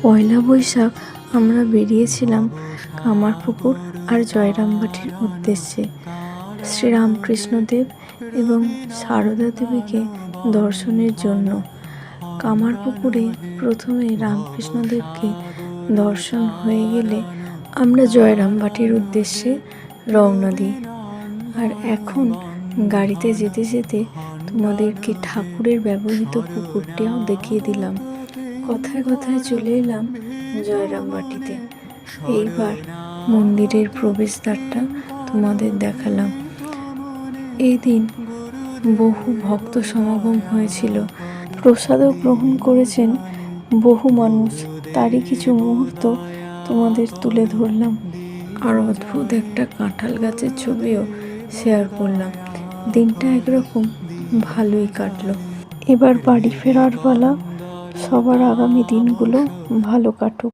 পয়লা বৈশাখ আমরা বেরিয়েছিলাম কামারপুকুর আর জয়রামবাটির উদ্দেশ্যে শ্রীরামকৃষ্ণদেব এবং সারদা দেবীকে দর্শনের জন্য। কামারপুকুরে প্রথমে রামকৃষ্ণদেবকে দর্শন হয়ে গেলে আমরা জয়রামবাটির উদ্দেশ্যে রওনা দিই। আর এখন গাড়িতে যেতে যেতে তোমাদেরকে ঠাকুরের ব্যবহৃত পুকুরটিও দেখিয়ে দিলাম। কথায় কথায় চলে এলাম জয়রামবাটিতে। এইবার মন্দিরের প্রবেশদ্বারটা তোমাদের দেখালাম। এই দিন বহু ভক্ত সমাগম হয়েছিল, প্রসাদও গ্রহণ করেছেন বহু মানুষ। তারই কিছু মুহূর্ত তোমাদের তুলে ধরলাম। আর অদ্ভুত একটা কাঁঠাল গাছের ছবিও শেয়ার করলাম। দিনটা একরকম ভালোই কাটলো। এবার বাড়ি ফেরার পালা। সবার আগামী দিনগুলো ভালো কাটুক।